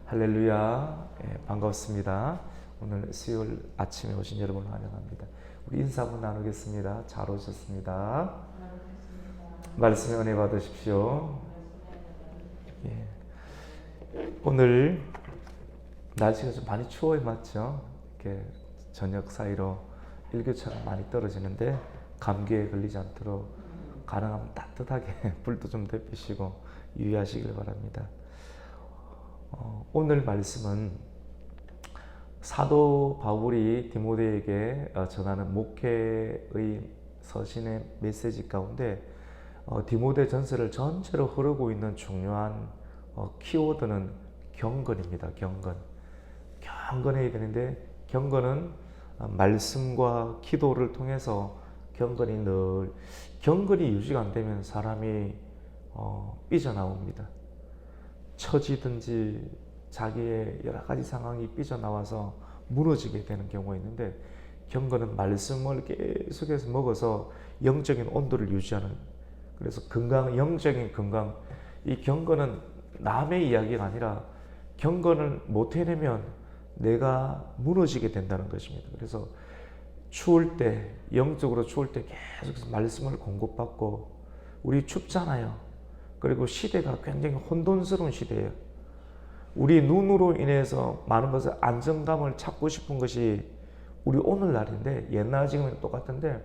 할렐루야. 반갑습니다. 오늘 수요일 아침에 오신 여러분을 환영합니다. 우리 인사 한번 나누겠습니다. 잘 오셨습니다. 말씀에 은혜 받으십시오. 오늘 날씨가 좀 많이 추워요, 맞죠? 이렇게 저녁 사이로 일교차가 많이 떨어지는데 감기에 걸리지 않도록 가능하면 따뜻하게 불도 좀 데피시고 유의하시길 바랍니다. 오늘 말씀은 사도 바울이 디모데에게 전하는 목회의 서신의 메시지 가운데 디모데 전서를 전체로 흐르고 있는 중요한 키워드는 경건입니다. 경건해야 되는데 경건은 말씀과 기도를 통해서 경건이 유지가 안 되면 사람이 삐져나옵니다. 처지든지 자기의 여러 가지 상황이 삐져나와서 무너지게 되는 경우가 있는데 경건은 말씀을 계속해서 먹어서 영적인 온도를 유지하는, 그래서 영적인 건강, 이 경건은 남의 이야기가 아니라 경건을 못 해내면 내가 무너지게 된다는 것입니다. 그래서 영적으로 추울 때 계속해서 말씀을 공급받고, 우리 춥잖아요. 그리고 시대가 굉장히 혼돈스러운 시대예요. 우리 눈으로 인해서 많은 것을 안정감을 찾고 싶은 것이 우리 오늘날인데, 옛날 지금은 똑같은데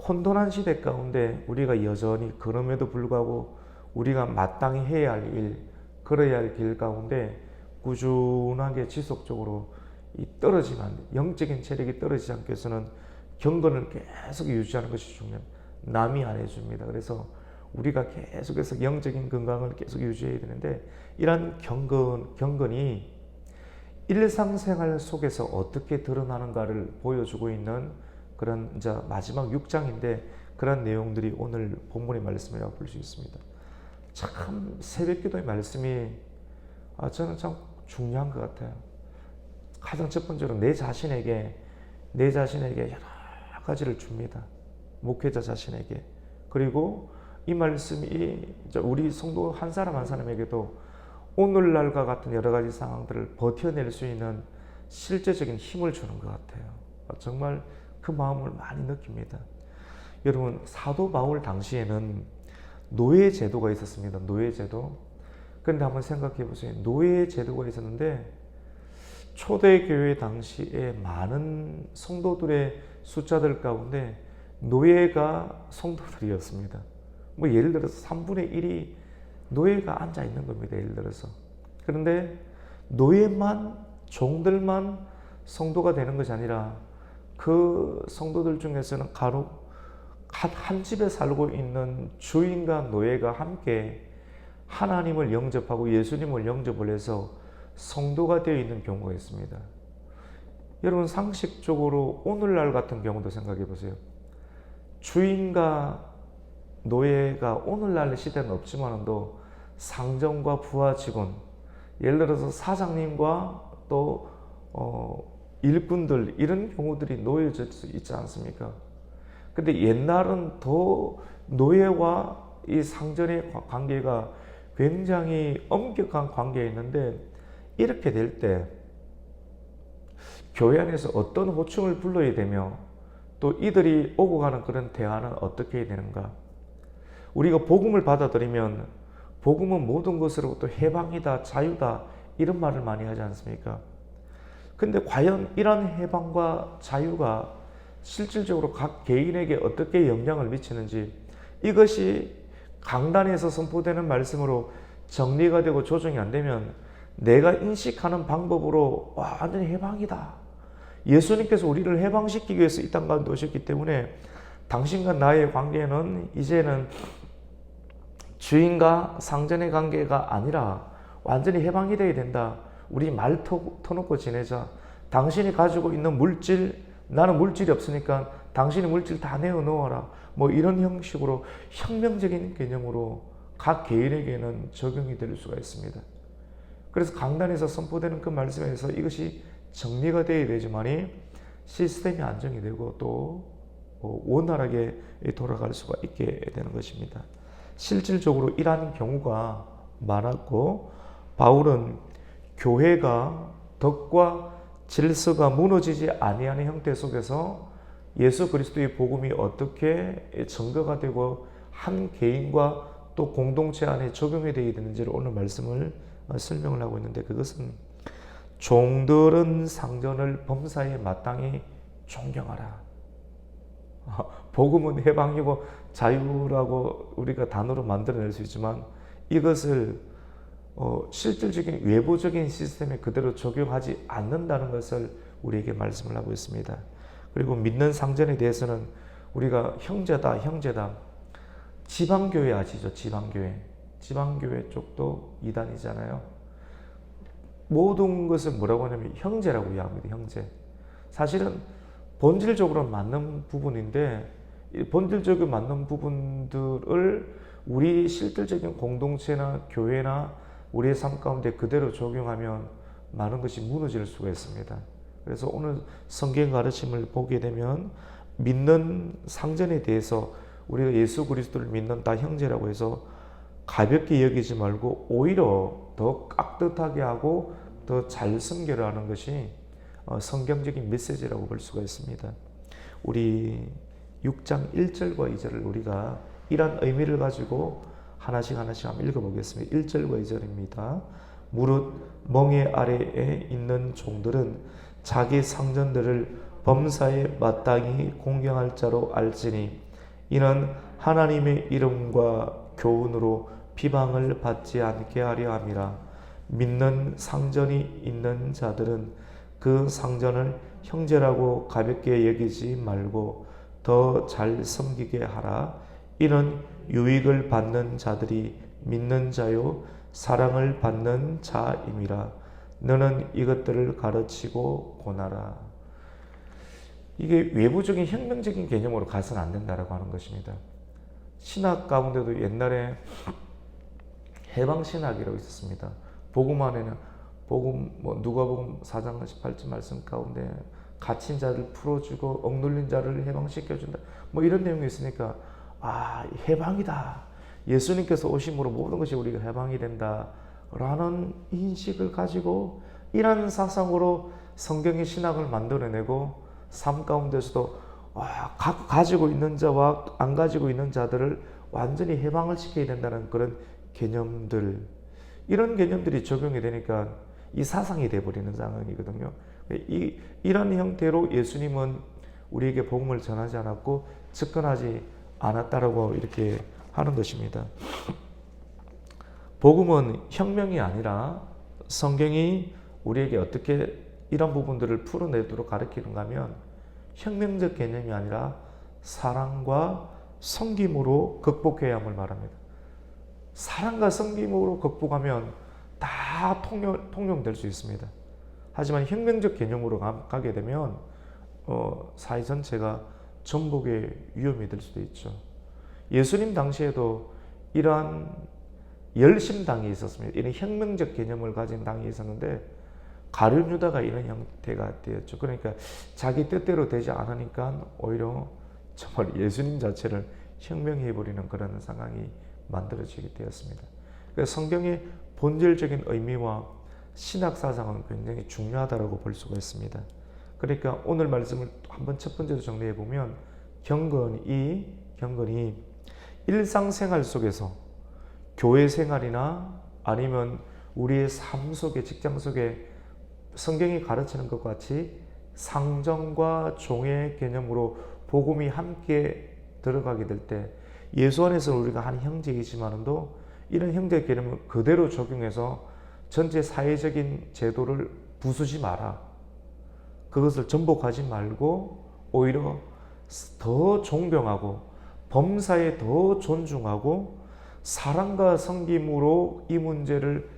혼돈한 시대 가운데 우리가 여전히 그럼에도 불구하고 우리가 마땅히 해야 할 일, 걸어야 할 길 가운데 꾸준하게 지속적으로 영적인 체력이 떨어지지 않기 위해서는 경건을 계속 유지하는 것이 중요합니다. 남이 안 해줍니다. 그래서 우리가 계속해서 영적인 건강을 계속 유지해야 되는데, 이러한 경건이 일상생활 속에서 어떻게 드러나는가를 보여주고 있는 그런 이제 마지막 6장인데, 그런 내용들이 오늘 본문의 말씀이라고 볼 수 있습니다. 참 새벽기도의 말씀이 저는 참 중요한 것 같아요. 가장 첫 번째로 내 자신에게 여러 가지를 줍니다. 목회자 자신에게. 그리고 이 말씀이 우리 성도 한 사람 한 사람에게도 오늘날과 같은 여러 가지 상황들을 버텨낼 수 있는 실제적인 힘을 주는 것 같아요. 정말 그 마음을 많이 느낍니다. 여러분, 사도 바울 당시에는 노예 제도가 있었습니다. 노예 제도. 그런데 한번 생각해 보세요. 노예 제도가 있었는데 초대교회 당시에 많은 성도들의 숫자들 가운데 노예가 성도들이었습니다. 예를 들어서 3분의 1이 노예가 앉아 있는 겁니다. 예를 들어서. 그런데 종들만 성도가 되는 것이 아니라 그 성도들 중에서는 간혹 한 집에 살고 있는 주인과 노예가 함께 하나님을 영접하고 예수님을 영접을 해서 성도가 되어 있는 경우가 있습니다. 여러분, 상식적으로 오늘날 같은 경우도 생각해 보세요. 주인과 노예가 오늘날 시대는 없지만도 상점과 부하 직원, 예를 들어서 사장님과 또 일꾼들, 이런 경우들이 놓여져 있지 않습니까? 근데 옛날은 더 노예와 이 상전의 관계가 굉장히 엄격한 관계였는데, 이렇게 될 때 교회 안에서 어떤 호칭을 불러야 되며 또 이들이 오고 가는 그런 대화는 어떻게 해야 되는가? 우리가 복음을 받아들이면 복음은 모든 것으로부터 해방이다, 자유다, 이런 말을 많이 하지 않습니까? 근데 과연 이런 해방과 자유가 실질적으로 각 개인에게 어떻게 영향을 미치는지, 이것이 강단에서 선포되는 말씀으로 정리가 되고 조정이 안 되면 내가 인식하는 방법으로 완전히 해방이다, 예수님께서 우리를 해방시키기 위해서 이 땅 가운데 오셨기 때문에 당신과 나의 관계는 이제는 주인과 상전의 관계가 아니라 완전히 해방이 되어야 된다. 우리 말 터놓고 지내자. 당신이 가지고 있는 물질, 나는 물질이 없으니까 당신이 물질 다 내어놓아라. 이런 형식으로 혁명적인 개념으로 각 개인에게는 적용이 될 수가 있습니다. 그래서 강단에서 선포되는 그 말씀에서 이것이 정리가 되어야 되지만이 시스템이 안정이 되고 또 원활하게 돌아갈 수가 있게 되는 것입니다. 실질적으로 이러한 경우가 많았고, 바울은 교회가 덕과 질서가 무너지지 아니하는 형태 속에서 예수 그리스도의 복음이 어떻게 증거가 되고 한 개인과 또 공동체 안에 적용이 되어야 되는지를 오늘 말씀을 설명을 하고 있는데, 그것은 종들은 상전을 범사에 마땅히 존경하라. 복음은 해방이고 자유라고 우리가 단어로 만들어낼 수 있지만 이것을 실질적인 외부적인 시스템에 그대로 적용하지 않는다는 것을 우리에게 말씀을 하고 있습니다. 그리고 믿는 상전에 대해서는 우리가 형제다. 지방교회 아시죠? 지방교회 쪽도 이단이잖아요. 모든 것을 뭐라고 하냐면 형제라고 이야기합니다. 형제. 사실은 본질적으로 맞는 부분인데, 본질적으로 맞는 부분들을 우리 실질적인 공동체나 교회나 우리의 삶 가운데 그대로 적용하면 많은 것이 무너질 수가 있습니다. 그래서 오늘 성경 가르침을 보게 되면 믿는 상전에 대해서 우리가 예수 그리스도를 믿는다 형제라고 해서 가볍게 여기지 말고 오히려 더 깍듯하게 하고 더 잘 섬겨라 하는 것이 성경적인 메시지라고 볼 수가 있습니다. 우리 6장 1절과 2절을 우리가 이런 의미를 가지고 하나씩 한번 읽어보겠습니다. 1절과 2절입니다. 무릇 멍에 아래에 있는 종들은 자기 상전들을 범사에 마땅히 공경할 자로 알지니 이는 하나님의 이름과 교훈으로 비방을 받지 않게 하려 함이라. 믿는 상전이 있는 자들은 그 상전을 형제라고 가볍게 여기지 말고 더 잘 섬기게 하라. 이는 유익을 받는 자들이 믿는 자요 사랑을 받는 자임이라. 너는 이것들을 가르치고 권하라. 이게 외부적인 혁명적인 개념으로 가서는 안 된다라고 하는 것입니다. 신학 가운데도 옛날에 해방신학이라고 있었습니다. 복음 안에는 누가복음 4장 18절 말씀 가운데 갇힌 자를 풀어주고 억눌린 자를 해방시켜준다. 이런 내용이 있으니까 해방이다. 예수님께서 오심으로 모든 것이 우리가 해방이 된다라는 인식을 가지고 이런 사상으로 성경의 신학을 만들어내고 삶 가운데서도 가지고 있는 자와 안 가지고 있는 자들을 완전히 해방을 시켜야 된다는 그런 개념들, 이런 개념들이 적용이 되니까 이 사상이 돼버리는 상황이거든요. 이런 형태로 예수님은 우리에게 복음을 전하지 않았고 접근하지 않았다라고 이렇게 하는 것입니다. 복음은 혁명이 아니라 성경이 우리에게 어떻게 이런 부분들을 풀어내도록 가르치는가 하면 혁명적 개념이 아니라 사랑과 섬김으로 극복해야 함을 말합니다. 사랑과 섬김으로 극복하면 다 통용될 수 있습니다. 하지만 혁명적 개념으로 가게 되면 사회 전체가 전복의 위험이 될 수도 있죠. 예수님 당시에도 이러한 열심당이 있었습니다. 이런 혁명적 개념을 가진 당이 있었는데 가룟 유다가 이런 형태가 되었죠. 그러니까 자기 뜻대로 되지 않으니까 오히려 정말 예수님 자체를 혁명해버리는 그런 상황이 만들어지게 되었습니다. 그래서 성경의 본질적인 의미와 신학 사상은 굉장히 중요하다고 볼 수가 있습니다. 그러니까 오늘 말씀을 한번 첫 번째로 정리해 보면 경건이 일상생활 속에서 교회 생활이나 아니면 우리의 삶 속에 직장 속에 성경이 가르치는 것 같이 상전과 종의 개념으로 복음이 함께 들어가게 될 때 예수 안에서 우리가 한 형제이지만도 이런 형제 개념을 그대로 적용해서 전체 사회적인 제도를 부수지 마라. 그것을 전복하지 말고 오히려 더 존경하고 범사에 더 존중하고 사랑과 섬김으로 이 문제를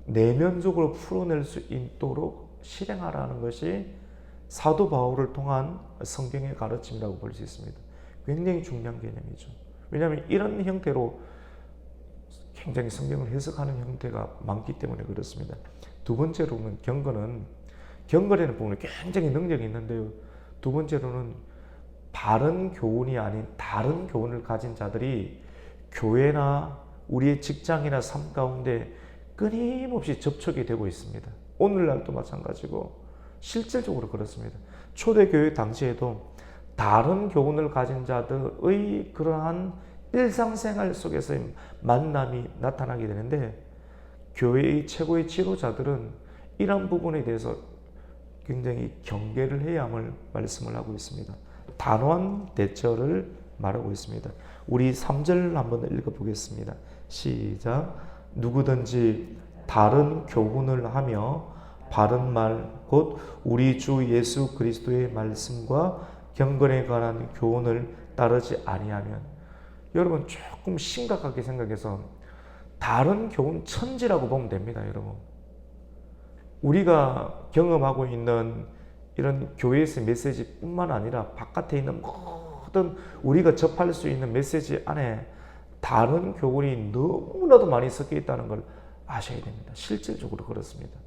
내면적으로 풀어낼 수 있도록 실행하라는 것이 사도 바울을 통한 성경의 가르침이라고 볼 수 있습니다. 굉장히 중요한 개념이죠. 왜냐하면 이런 형태로 굉장히 성경을 해석하는 형태가 많기 때문에 그렇습니다. 두 번째로는 경건에는 부분에 굉장히 능력이 있는데요. 두 번째로는 바른 교훈이 아닌 다른 교훈을 가진 자들이 교회나 우리의 직장이나 삶 가운데 끊임없이 접촉이 되고 있습니다. 오늘날도 마찬가지고 실질적으로 그렇습니다. 초대교회 당시에도 다른 교훈을 가진 자들의 그러한 일상생활 속에서의 만남이 나타나게 되는데, 교회의 최고의 지도자들은 이런 부분에 대해서 굉장히 경계를 해야 함을 말씀을 하고 있습니다. 단호한 대처를 말하고 있습니다. 우리 3절 한번 읽어보겠습니다. 시작. 누구든지 다른 교훈을 하며 바른 말 곧 우리 주 예수 그리스도의 말씀과 경건에 관한 교훈을 따르지 아니하면, 여러분 조금 심각하게 생각해서 다른 교훈 천지라고 보면 됩니다. 여러분, 우리가 경험하고 있는 이런 교회에서의 메시지뿐만 아니라 바깥에 있는 모든 우리가 접할 수 있는 메시지 안에 다른 교훈이 너무나도 많이 섞여 있다는 걸 아셔야 됩니다. 실질적으로 그렇습니다.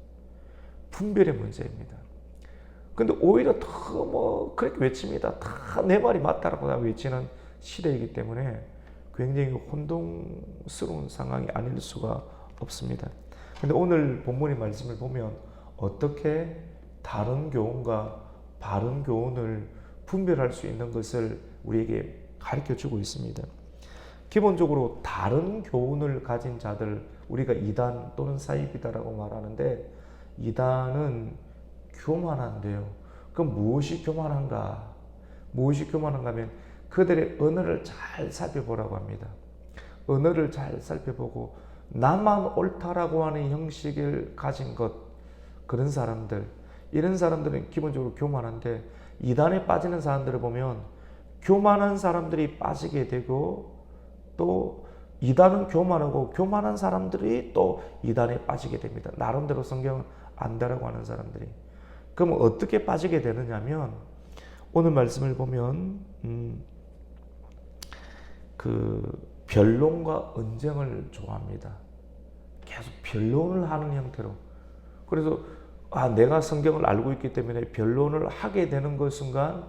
분별의 문제입니다. 근데 오히려 더 그렇게 외칩니다. 다 내 말이 맞다라고 외치는 시대이기 때문에 굉장히 혼동스러운 상황이 아닐 수가 없습니다. 근데 오늘 본문의 말씀을 보면 어떻게 다른 교훈과 바른 교훈을 분별할 수 있는 것을 우리에게 가르쳐 주고 있습니다. 기본적으로 다른 교훈을 가진 자들, 우리가 이단 또는 사이비다라고 말하는데, 이단은 교만한데요. 그럼 무엇이 교만한가? 무엇이 교만한가 하면 그들의 언어를 잘 살펴보라고 합니다. 언어를 잘 살펴보고 나만 옳다라고 하는 형식을 가진 것, 그런 사람들, 이런 사람들은 기본적으로 교만한데, 이단에 빠지는 사람들을 보면 교만한 사람들이 빠지게 되고, 또 이단은 교만하고 교만한 사람들이 또 이단에 빠지게 됩니다. 나름대로 성경을 안다라고 하는 사람들이. 그럼 어떻게 빠지게 되느냐면, 오늘 말씀을 보면 변론과 언쟁을 좋아합니다. 계속 변론을 하는 형태로. 그래서 내가 성경을 알고 있기 때문에 변론을 하게 되는 그 순간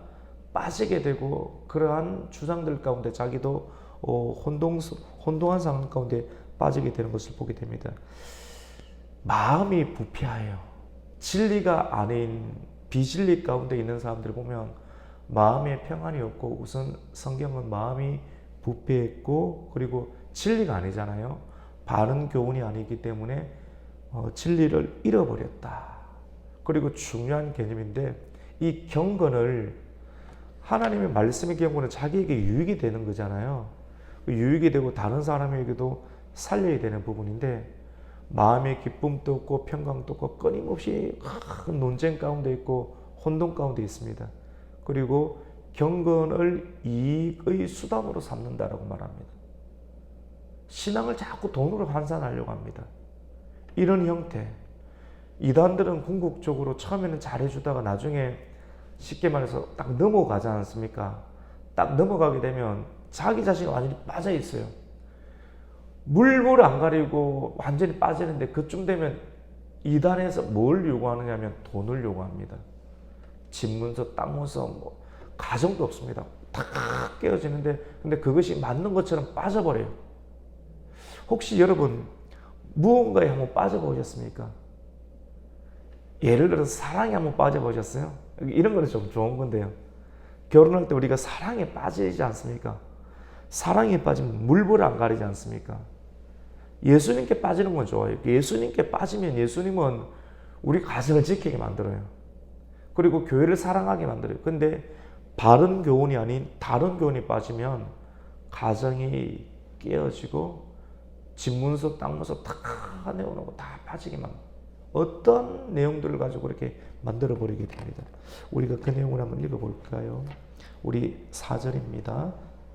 빠지게 되고, 그러한 주장들 가운데 자기도 혼동한 상황 가운데 빠지게 되는 것을 보게 됩니다. 마음이 부패하여 진리가 아닌 비진리 가운데 있는 사람들을 보면 마음에 평안이 없고, 우선 성경은 마음이 부패했고 그리고 진리가 아니잖아요. 바른 교훈이 아니기 때문에 진리를 잃어버렸다. 그리고 중요한 개념인데, 이 경건을, 하나님의 말씀의 경건은 자기에게 유익이 되는 거잖아요. 유익이 되고 다른 사람에게도 살려야 되는 부분인데, 마음의 기쁨도 없고 평강도 없고 끊임없이 큰 논쟁 가운데 있고 혼돈 가운데 있습니다. 그리고 경건을 이익의 수단으로 삼는다라고 말합니다. 신앙을 자꾸 돈으로 환산하려고 합니다. 이런 형태. 이단들은 궁극적으로 처음에는 잘해주다가 나중에 쉽게 말해서 딱 넘어가지 않습니까? 딱 넘어가게 되면 자기 자신이 완전히 빠져 있어요. 물불 안 가리고 완전히 빠지는데, 그쯤 되면 이단에서 뭘 요구하느냐면 돈을 요구합니다. 집문서, 땅문서, 가정도 없습니다. 탁 깨어지는데, 근데 그것이 맞는 것처럼 빠져버려요. 혹시 여러분 무언가에 한번 빠져보셨습니까? 예를 들어서 사랑에 한번 빠져보셨어요? 이런 거는 좀 좋은 건데요. 결혼할 때 우리가 사랑에 빠지지 않습니까? 사랑에 빠지면 물불 안 가리지 않습니까? 예수님께 빠지는 건 좋아요. 예수님께 빠지면 예수님은 우리 가정을 지키게 만들어요. 그리고 교회를 사랑하게 만들어요. 근데 바른 교훈이 아닌 다른 교훈이 빠지면 가정이 깨어지고 집문서, 땅문서 다 내어놓고 다 빠지게 만들어요. 어떤 내용들을 가지고 이렇게 만들어버리게 됩니다. 우리가 그 내용을 한번 읽어볼까요? 우리 4절입니다.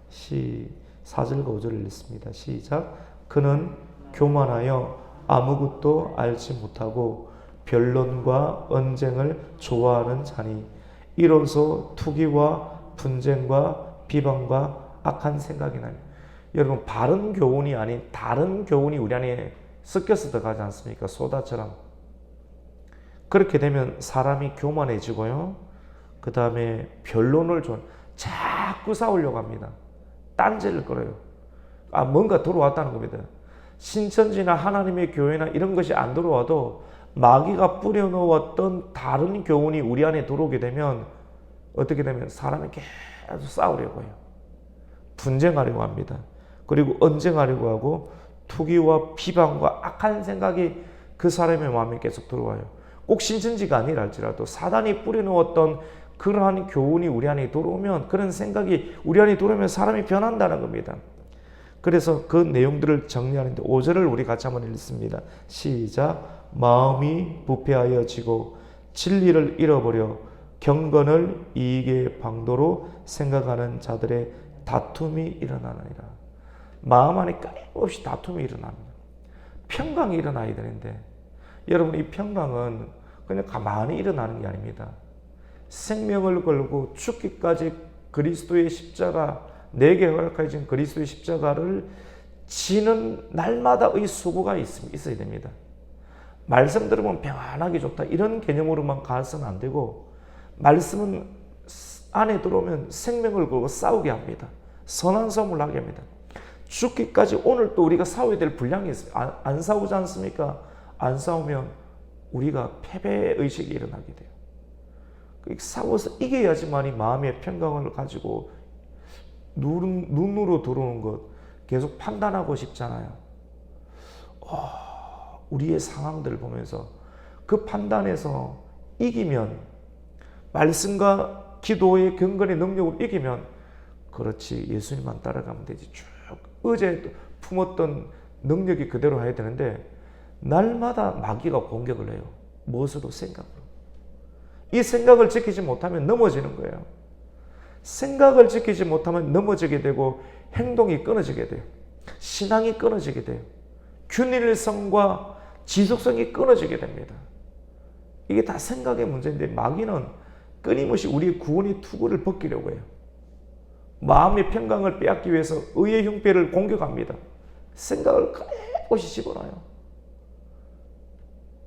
4절 5절을 읽습니다. 시작. 그는 교만하여 아무것도 알지 못하고 변론과 언쟁을 좋아하는 자니 이로써 투기와 분쟁과 비방과 악한 생각이 나니. 여러분, 바른 교훈이 아닌 다른 교훈이 우리 안에 섞여서 들어가지 않습니까? 소다처럼. 그렇게 되면 사람이 교만해지고요. 그 다음에 변론을 자꾸 싸우려고 합니다. 딴지를 걸어요. 뭔가 들어왔다는 겁니다. 신천지나 하나님의 교회나 이런 것이 안 들어와도 마귀가 뿌려놓았던 다른 교훈이 우리 안에 들어오게 되면 어떻게 되면 사람이 계속 싸우려고 해요. 분쟁하려고 합니다. 그리고 언쟁하려고 하고 투기와 비방과 악한 생각이 그 사람의 마음에 계속 들어와요. 꼭 신천지가 아니라 할지라도 사단이 뿌려놓았던 그러한 교훈이 우리 안에 들어오면, 그런 생각이 우리 안에 들어오면 사람이 변한다는 겁니다. 그래서 그 내용들을 정리하는데 5절을 우리 같이 한번 읽습니다. 시작. 마음이 부패하여지고 진리를 잃어버려 경건을 이익의 방도로 생각하는 자들의 다툼이 일어나느니라. 마음 안에 끊임없이 다툼이 일어납니다. 평강이 일어나야 되는데, 여러분, 이 평강은 그냥 가만히 일어나는 게 아닙니다. 생명을 걸고 죽기까지 그리스도의 십자가, 내게 허락하신 그리스도의 십자가를 지는 날마다의 수고가 있어야 됩니다. 말씀 들으면 평안하게 좋다, 이런 개념으로만 가서는 안 되고, 말씀은 안에 들어오면 생명을 걸고 싸우게 합니다. 선한 싸움을 하게 합니다. 죽기까지 오늘 또 우리가 싸워야 될 분량이 있어요. 안 싸우지 않습니까? 안 싸우면 우리가 패배의식이 일어나게 돼요. 싸워서 이겨야지만이 마음의 평강을 가지고 눈으로 들어오는 것 계속 판단하고 싶잖아요. 우리의 상황들을 보면서 그 판단에서 이기면, 말씀과 기도의 경건의 능력으로 이기면, 그렇지, 예수님만 따라가면 되지. 쭉 어제 품었던 능력이 그대로 해야 되는데, 날마다 마귀가 공격을 해요. 무엇으로? 생각으로. 이 생각을 지키지 못하면 넘어지는 거예요. 생각을 지키지 못하면 넘어지게 되고 행동이 끊어지게 돼요. 신앙이 끊어지게 돼요. 균일성과 지속성이 끊어지게 됩니다. 이게 다 생각의 문제인데, 마귀는 끊임없이 우리의 구원의 투구를 벗기려고 해요. 마음의 평강을 빼앗기 위해서 의의 흉배를 공격합니다. 생각을 끊임없이 집어넣어요.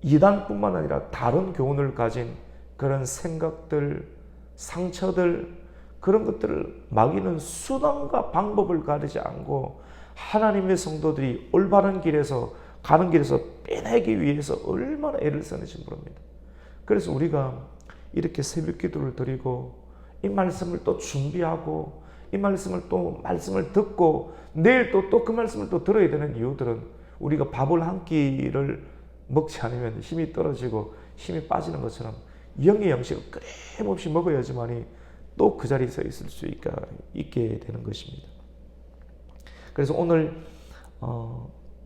이단뿐만 아니라 다른 교훈을 가진 그런 생각들, 상처들, 그런 것들을 마귀는 수단과 방법을 가리지 않고 하나님의 성도들이 올바른 길에서, 가는 길에서 빼내기 위해서 얼마나 애를 쓰는지 모릅니다. 그래서 우리가 이렇게 새벽 기도를 드리고 이 말씀을 또 준비하고 이 말씀을 듣고 내일 또 그 말씀을 또 들어야 되는 이유들은, 우리가 밥을 한 끼를 먹지 않으면 힘이 떨어지고 힘이 빠지는 것처럼 영의 양식을 끊임없이 먹어야지만이 또 그 자리에 서 있을 수 있게 되는 것입니다. 그래서 오늘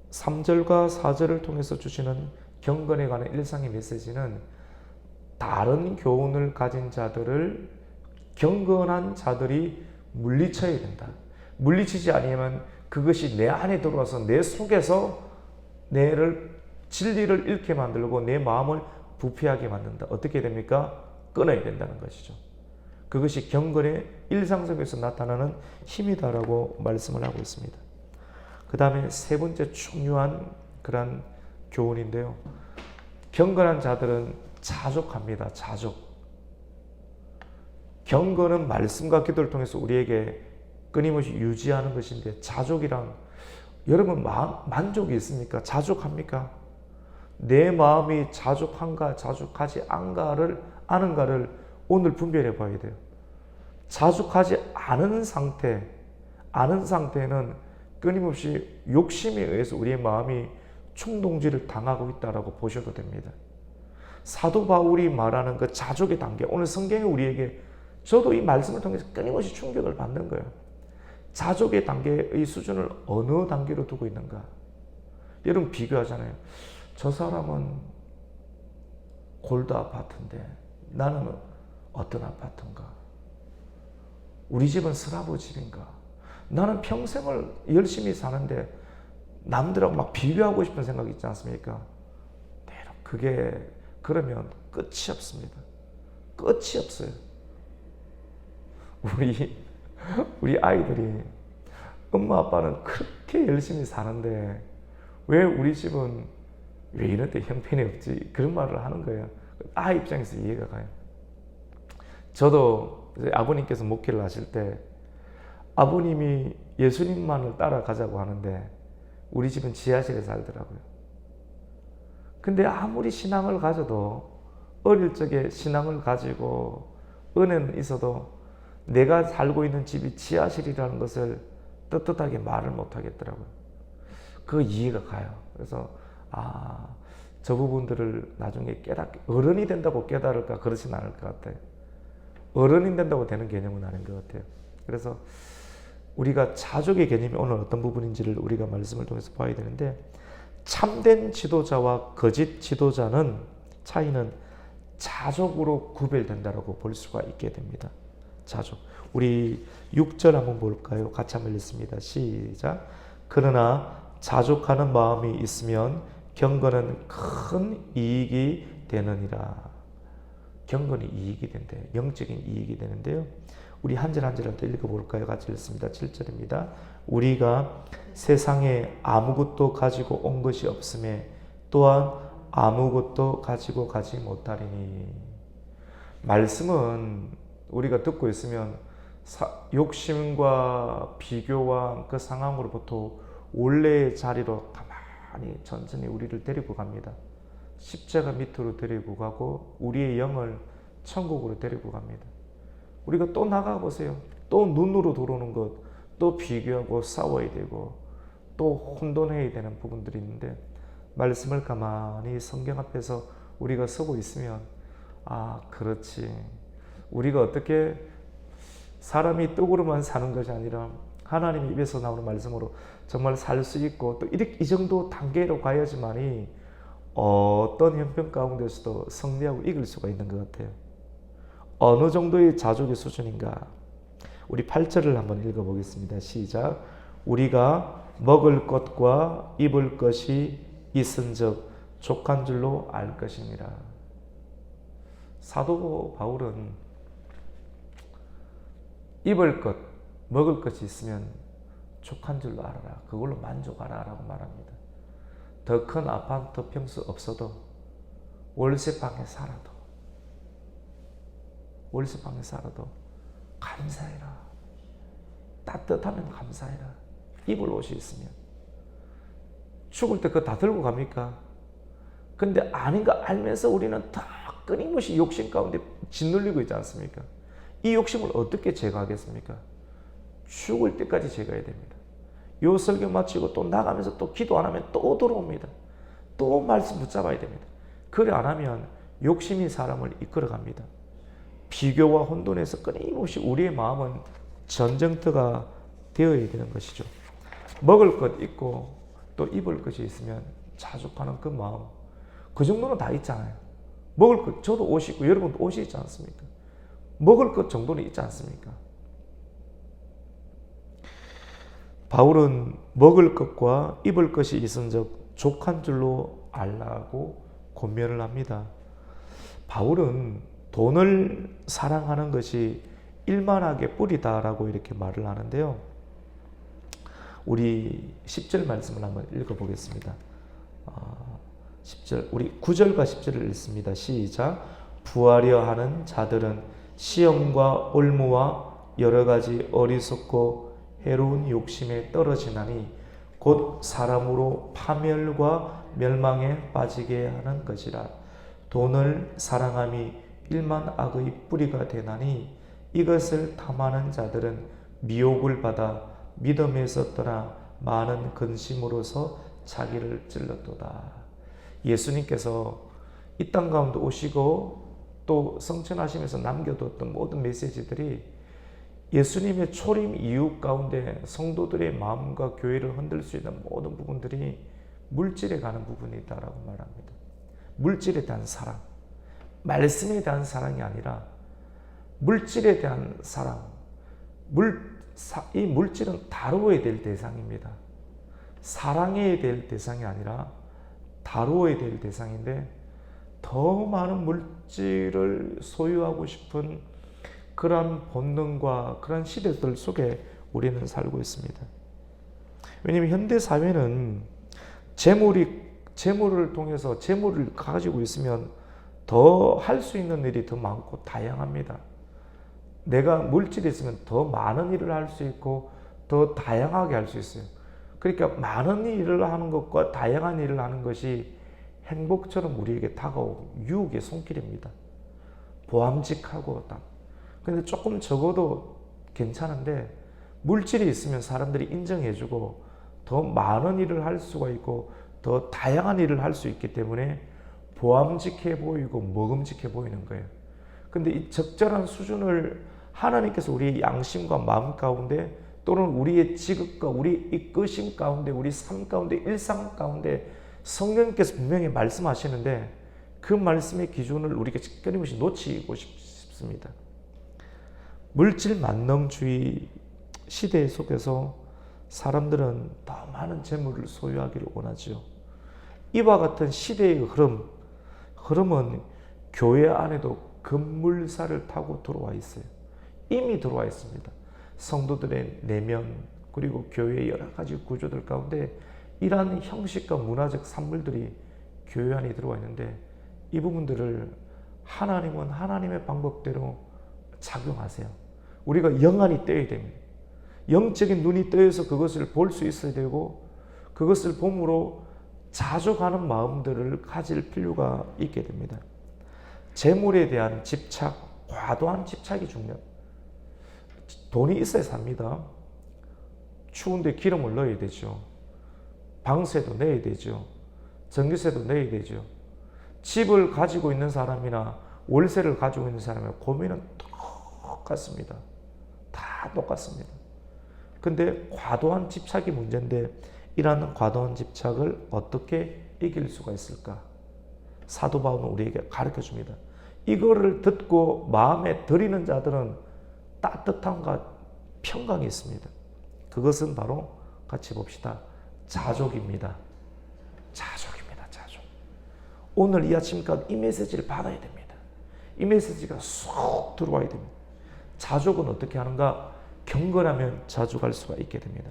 3절과 4절을 통해서 주시는 경건에 관한 일상의 메시지는, 다른 교훈을 가진 자들을 경건한 자들이 물리쳐야 된다. 물리치지 않으면 그것이 내 안에 들어와서 내 속에서 진리를 잃게 만들고 내 마음을 부패하게 만든다. 어떻게 됩니까? 끊어야 된다는 것이죠. 그것이 경건의 일상 속에서 나타나는 힘이다라고 말씀을 하고 있습니다. 그 다음에 세 번째 중요한 그런 교훈인데요. 경건한 자들은 자족합니다. 자족. 경건은 말씀과 기도를 통해서 우리에게 끊임없이 유지하는 것인데, 자족이란, 여러분 만족이 있습니까? 자족합니까? 내 마음이 자족한가 자족하지 않은가를 오늘 분별해 봐야 돼요. 자족하지 않은 상태는 끊임없이 욕심에 의해서 우리의 마음이 충동질을 당하고 있다라고 보셔도 됩니다. 사도 바울이 말하는 그 자족의 단계, 오늘 성경이 우리에게, 저도 이 말씀을 통해서 끊임없이 충격을 받는 거예요. 자족의 단계의 수준을 어느 단계로 두고 있는가? 여러분 비교하잖아요. 저 사람은 골드 아파트인데 나는 어떤 아파트인가? 우리 집은 슬라브 집인가? 나는 평생을 열심히 사는데 남들하고 막 비교하고 싶은 생각이 있지 않습니까? 그게 그러면 끝이 없습니다. 끝이 없어요. 우리 아이들이 엄마 아빠는 그렇게 열심히 사는데 왜 우리 집은 왜 이런데 형편이 없지? 그런 말을 하는 거예요. 아이 입장에서 이해가 가요. 저도 아버님께서 목회를 하실 때 아버님이 예수님만을 따라가자고 하는데 우리 집은 지하실에 살더라고요. 근데 아무리 신앙을 가져도 어릴 적에 신앙을 가지고 은혜는 있어도 내가 살고 있는 집이 지하실이라는 것을 떳떳하게 말을 못 하겠더라고요. 그 이해가 가요. 그래서 저 부분들을 나중에 어른이 된다고 깨달을까 그렇진 않을 것 같아요. 어른이 된다고 되는 개념은 아닌 것 같아요. 그래서 우리가 자족의 개념이 오늘 어떤 부분인지를 우리가 말씀을 통해서 봐야 되는데, 참된 지도자와 거짓 지도자는 차이는 자족으로 구별된다라고 볼 수가 있게 됩니다. 자족. 우리 6절 한번 볼까요? 같이 한번 읽습니다. 시작. 그러나 자족하는 마음이 있으면 경건은 큰 이익이 되느니라. 경건이 이익이 된대. 영적인 이익이 되는데요. 우리 한 절 한 절 더 읽어볼까요? 같이 읽습니다. 7절입니다. 우리가 세상에 아무것도 가지고 온 것이 없음에 또한 아무것도 가지고 가지 못하리니. 말씀은 우리가 듣고 있으면 욕심과 비교와 그 상황으로부터 원래의 자리로 가만히 천천히 우리를 데리고 갑니다. 십자가 밑으로 데리고 가고 우리의 영을 천국으로 데리고 갑니다. 우리가 또 나가보세요. 또 눈으로 들어오는 것, 또 비교하고 싸워야 되고 또 혼돈해야 되는 부분들이 있는데, 말씀을 가만히 성경 앞에서 우리가 서고 있으면 그렇지. 우리가 어떻게 사람이 떡으로만 사는 것이 아니라 하나님 입에서 나오는 말씀으로 정말 살 수 있고, 또 이렇게 이 정도 단계로 가야지만이 어떤 형편 가운데서도 승리하고 이길 수가 있는 것 같아요. 어느 정도의 자족의 수준인가? 우리 8절을 한번 읽어보겠습니다. 시작. 우리가 먹을 것과 입을 것이 있은즉 족한 줄로 알 것이니라. 사도 바울은 입을 것, 먹을 것이 있으면 족한 줄로 알아라. 그걸로 만족하라 라고 말합니다. 더 큰 아파트 평수 없어도 월세방에 살아도 감사해라. 따뜻하면 감사해라. 입을 옷이 있으면. 죽을 때 그거 다 들고 갑니까? 근데 아닌 거 알면서 우리는 다 끊임없이 욕심 가운데 짓눌리고 있지 않습니까? 이 욕심을 어떻게 제거하겠습니까? 죽을 때까지 제거해야 됩니다. 요 설교 마치고 또 나가면서 또 기도 안 하면 또 들어옵니다. 또 말씀 붙잡아야 됩니다. 그래 안 하면 욕심이 사람을 이끌어갑니다. 비교와 혼돈에서 끊임없이 우리의 마음은 전쟁터가 되어야 되는 것이죠. 먹을 것 있고 또 입을 것이 있으면 자족하는 그 마음, 그 정도는 다 있잖아요. 먹을 것, 저도 옷이 있고 여러분도 옷이 있지 않습니까? 먹을 것 정도는 있지 않습니까? 바울은 먹을 것과 입을 것이 있은즉 족한 줄로 알라고 권면을 합니다. 바울은 돈을 사랑하는 것이 일만하게 뿌리다라고 이렇게 말을 하는데요. 우리 10절 말씀을 한번 읽어보겠습니다. 10절, 우리 9절과 10절을 읽습니다. 시작. 부하려 하는 자들은 시험과 올무와 여러 가지 어리석고 해로운 욕심에 떨어지나니 곧 사람으로 파멸과 멸망에 빠지게 하는 것이라. 돈을 사랑함이 일만 악의 뿌리가 되나니 이것을 탐하는 자들은 미혹을 받아 믿음에서 떠나 많은 근심으로서 자기를 찔렀도다. 예수님께서 이 땅 가운데 오시고 또 성천하시면서 남겨뒀던 모든 메시지들이 예수님의 초림 이후 가운데 성도들의 마음과 교회를 흔들 수 있는 모든 부분들이 물질에 가는 부분이 있다라고 말합니다. 물질에 대한 사랑, 말씀에 대한 사랑이 아니라 물질에 대한 사랑. 이 물질은 다루어야 될 대상입니다. 사랑해야 될 대상이 아니라 다루어야 될 대상인데, 더 많은 물질을 소유하고 싶은 그러한 본능과 그러한 시대들 속에 우리는 살고 있습니다. 왜냐하면 현대 사회는 재물을 통해서 재물을 가지고 있으면 더 할 수 있는 일이 더 많고 다양합니다. 내가 물질이 있으면 더 많은 일을 할 수 있고 더 다양하게 할 수 있어요. 그러니까 많은 일을 하는 것과 다양한 일을 하는 것이 행복처럼 우리에게 다가오고 유혹의 손길입니다. 보암직하고 딱. 근데 조금 적어도 괜찮은데 물질이 있으면 사람들이 인정해주고 더 많은 일을 할 수가 있고 더 다양한 일을 할 수 있기 때문에 보암직해 보이고 먹음직해 보이는 거예요. 근데 이 적절한 수준을 하나님께서 우리의 양심과 마음 가운데 또는 우리의 지극과 우리 이끄심 가운데 우리 삶 가운데 일상 가운데 성령께서 분명히 말씀하시는데 그 말씀의 기준을 우리가 끊임없이 놓치고 싶습니다. 물질 만능주의 시대 속에서 사람들은 더 많은 재물을 소유하기를 원하죠. 이와 같은 시대의 흐름은 교회 안에도 급물살을 타고 들어와 있어요. 이미 들어와 있습니다. 성도들의 내면 그리고 교회의 여러 가지 구조들 가운데 이러한 형식과 문화적 산물들이 교회 안에 들어와 있는데 이 부분들을 하나님은 하나님의 방법대로 작용하세요. 우리가 영안이 떠야 됩니다. 영적인 눈이 떠서 그것을 볼 수 있어야 되고 그것을 봄으로 자족하는 마음들을 가질 필요가 있게 됩니다. 재물에 대한 집착, 과도한 집착이 중요합니다. 돈이 있어야 삽니다. 추운데 기름을 넣어야 되죠. 방세도 내야 되죠. 전기세도 내야 되죠. 집을 가지고 있는 사람이나 월세를 가지고 있는 사람의 고민은 똑같습니다. 다 똑같습니다. 근데 과도한 집착이 문제인데 이러한 과도한 집착을 어떻게 이길 수가 있을까? 사도 바울은 우리에게 가르쳐 줍니다. 이거를 듣고 마음에 들이는 자들은 따뜻함과 평강이 있습니다. 그것은 바로 같이 봅시다. 자족입니다. 자족입니다. 자족. 오늘 이 아침까지 이 메시지를 받아야 됩니다. 이 메시지가 쏙 들어와야 됩니다. 자족은 어떻게 하는가? 경건하면 자족할 수가 있게 됩니다.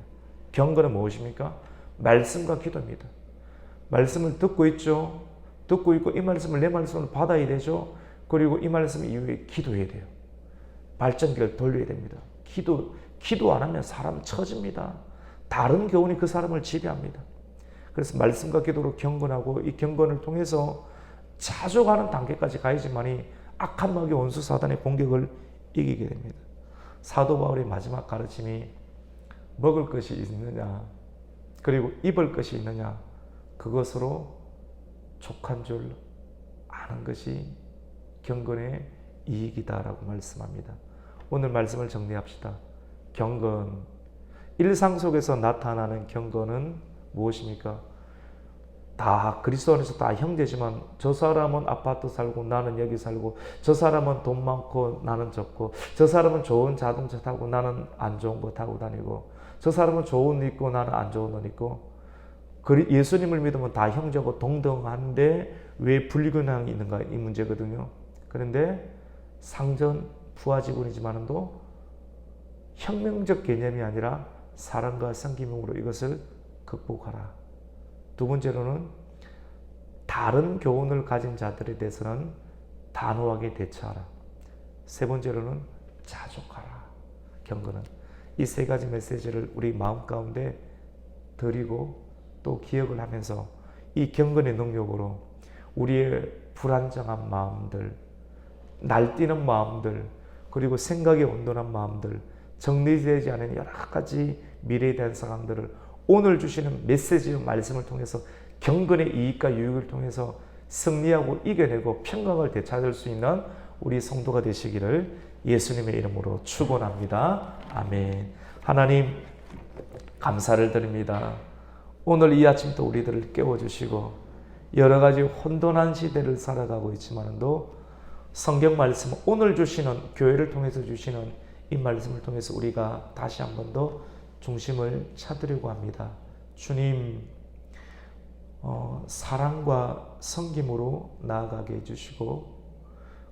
경건은 무엇입니까? 말씀과 기도입니다. 말씀을 듣고 있죠. 듣고 있고 이 말씀을 내 말씀을 받아야 되죠. 그리고 이 말씀 이후에 기도해야 돼요. 발전기를 돌려야 됩니다. 기도 안 하면 사람 처집니다. 다른 교훈이 그 사람을 지배합니다. 그래서 말씀과 기도로 경건하고 이 경건을 통해서 자족하는 단계까지 가야지만이 악한 마귀 원수 사단의 공격을 이기게 됩니다. 사도 바울의 마지막 가르침이 먹을 것이 있느냐 그리고 입을 것이 있느냐 그것으로 족한 줄 아는 것이 경건의 이익이다라고 말씀합니다. 오늘 말씀을 정리합시다. 경건, 일상 속에서 나타나는 경건은 무엇입니까? 다 그리스도 안에서 다 형제지만 저 사람은 아파트 살고 나는 여기 살고 저 사람은 돈 많고 나는 적고 저 사람은 좋은 자동차 타고 나는 안 좋은 거 타고 다니고 저 사람은 좋은 옷 입고 나는 안 좋은 옷 입고 예수님을 믿으면 다 형제고 동등한데 왜 분리교양이 있는가 이 문제거든요. 그런데 상전 부하지군이지만도 혁명적 개념이 아니라 사랑과 성김으로 이것을 극복하라. 두 번째로는 다른 교훈을 가진 자들에 대해서는 단호하게 대처하라. 세 번째로는 자족하라. 경건은 이 세 가지 메시지를 우리 마음 가운데 드리고 또 기억을 하면서 이 경건의 능력으로 우리의 불안정한 마음들, 날뛰는 마음들, 그리고 생각의 온돈한 마음들, 정리되지 않은 여러 가지 미래에 대한 상황들을 오늘 주시는 메시지와 말씀을 통해서 경건의 이익과 유익을 통해서 승리하고 이겨내고 평강을 되찾을 수 있는 우리 성도가 되시기를 예수님의 이름으로 축원합니다. 아멘. 하나님 감사를 드립니다. 오늘 이 아침도 우리들을 깨워주시고 여러 가지 혼돈한 시대를 살아가고 있지만도 성경 말씀 오늘 주시는 교회를 통해서 주시는 이 말씀을 통해서 우리가 다시 한 번 더 중심을 찾으려고 합니다. 주님 사랑과 섬김으로 나아가게 해주시고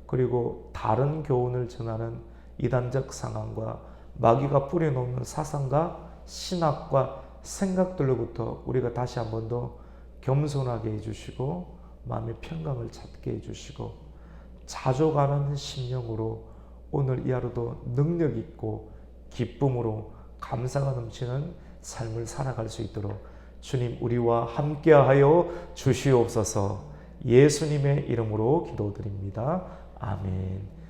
그리고 다른 교훈을 전하는 이단적 상황과 마귀가 뿌려놓는 사상과 신학과 생각들로부터 우리가 다시 한 번 더 겸손하게 해주시고 마음의 평강을 찾게 해주시고 자족하는 심령으로 오늘 이 하루도 능력 있고 기쁨으로 감사가 넘치는 삶을 살아갈 수 있도록 주님 우리와 함께하여 주시옵소서. 예수님의 이름으로 기도드립니다. 아멘.